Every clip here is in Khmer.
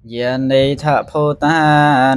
យានិថភូតា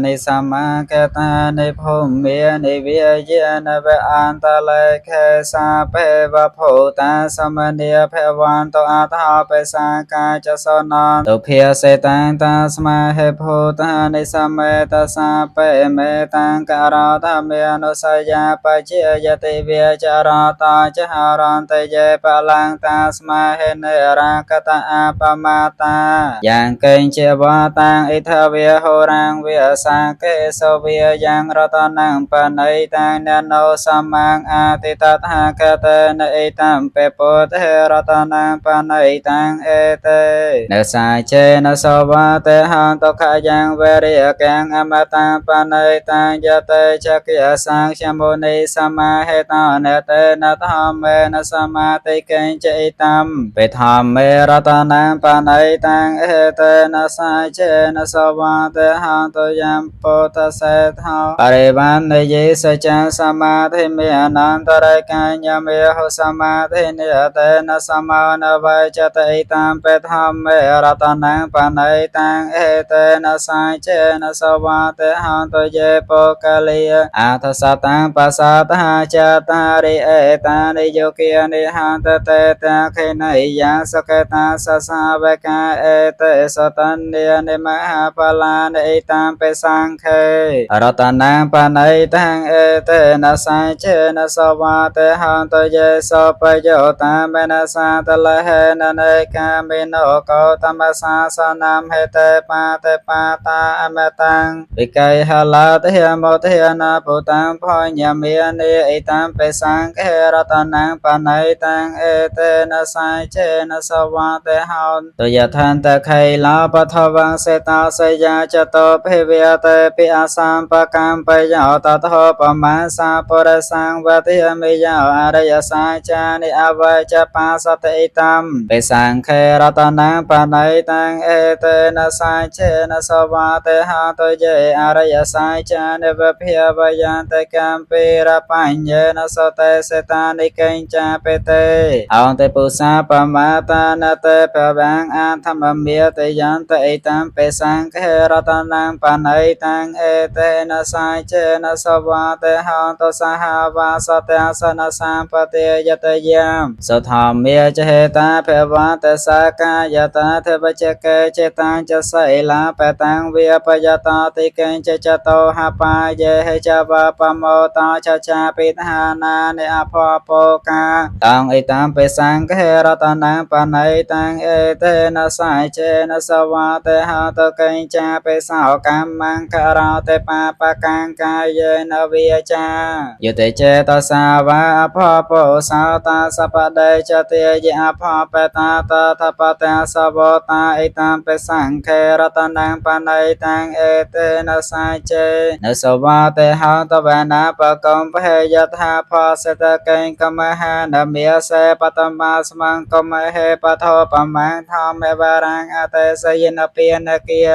និសម្មាកតានិភូមិនិវិយានវៈអន្តលេខេសាភេវភូតាសមនីភវន្តអថោបេសាកាចសនន្តុភិសេតាំតាស្មាហេភូតានិសម្មេតសាបេមេតាំករធមេអនុសយាបជាយតិវិចរតចហរន្តយេបលង្តាស្មាហេនិរាគតអបមាតាយ៉ាងកេញជាវតាំអិថវិហោរាងវិសាកេសវិយ៉ាងរតនាងបណៃតាំននោសម្មាងអតិតថាកតេនអិតំពេពុទ្ធេរតនាងបណៃតាំអេតេនសាចេនសវតេហន្តខយ៉ាងវរិយកាំងអមតាំបណៃតាំយតេចក្យសាងចមុនីសមាហេតនតេនធម្មេនសមាតិកេញចិតំបេធម្មេរតនាងបណៃតាំអេតេនសាចេនសវតេហន្តយំពុទ្ធសេថោបរិបាននិយេសចាសមាធិមេអនន្តរកាញ្ញមេហុសមាធិនិតេនសមនវចតេតាំបេធម្មេរតនាងបណៃតាំអេតេនសាចេនសវតេហន្តយេបកលិយអថសតាំបសាតាចតារិអេតានិយោគិនិហន្តតេតាខេណៃយាសកតាសសាវកាអេតេសតនេនិមហាបលានិតាំបេសង្ខេរតនាងបណៃតាំងអេតេនសាចេនសវតេហន្តយេសបយោតាមេនសាតលហេននេកាមិណោកោតមសាសនាមហេតេបាតេបាតាអមតាំងវិកៃហឡតហេមតហេណាពុតាំផញ្ញមេនិអេតាំបេសង្ខេរតនាងបណៃតាំងអេតេនសាចេនសវតេហន្តយថានតខៃឡោបថវង្សេតោសយាចតោភេវតេពិអសំបកម្មបយោតថោបមាសាពរសង្វតិមិយោអរិយសាចានិអវចបាសតិតំបេសង្ខេរតនាងបណៃតាំងអេតេនសាចេនសវតេហន្តយេអរិយសាចានិវភាវយន្តកម្មពេរបញ្ញេនសតេសេតានិកេញចាបេតេអន្តេពុសាបមាតានតេបវាងអធម្មមេតយន្តអេតាំបេសង្ខេរតនាងបណៃតាំងអេតេនសាចេនសវតេហន្តសហវាសតេអសនសម្បតិយតយាមសុធម្មេចហេតាភវតសកាយតាធវចកេចេតាំចសៃលាបតាំងវិបយតតិកេញចតោហបាយេហេចវបមោតោចចាពិធានានិអភពោកាតាំងអេតាំបេសង្ខេរតនាងបណៃតាំងអេតេនសាចេនសវតេហតកេញចាបេសោកម្មង្ករោតេបាបកាំកាយេនវិចាយតេចេតសាវាអភពោសោតាសពដេចតិយអភបតាតថបតាសវតាអេតាំបេសង្ខេរតនាងបណៃតាំងអេតេនសាចេនសវតេហតវនាបកំភេយថាផសតកេញកមហានមេសេបតមាស្មង្កមហេបថោបមាងធម្មវរាងអតេសយនពានគិយ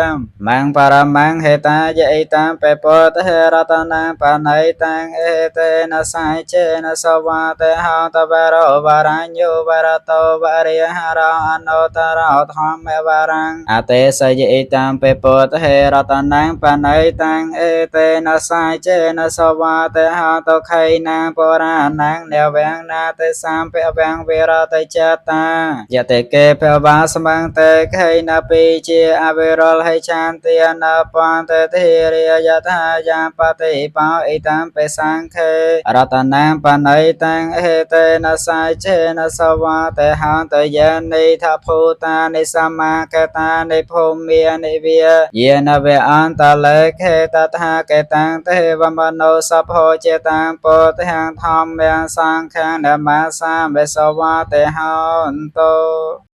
មង្បរមង្ហេតាយអេតាំបេពុទ្ធហេរតនាងបណៃតាំងអេតេនសាចេនសវតេហតវរោវរញ្ញោវរតោវរិយហរោអនុតរោធម្មវរាងអតេសយអេតាំបេពុទ្ធហេរតនាងបណៃតាំងអេតេនសាចេនសវតេហតខៃណាងបរាណាងនវាំងនាទេសម្ពវាំងវិរតចតាយតេកេភវាស្មង្តេខៃណាពីជាអវិរលហេឆានទានបន្តធិរិយថាយាបតិបោអេតាំបេសង្ខេរតនាងបណៃតាំងអេតេនសាចេនសវតេហន្តយេនិថភូតានិសម្មាកតានិភូមិនិវិយេនវេអន្តលេខេតថាកេតាំងទេវមនោសភោចេតាំពុទ្ធហាងធម្មសង្ខានមាសាមេសវតេហន្តោ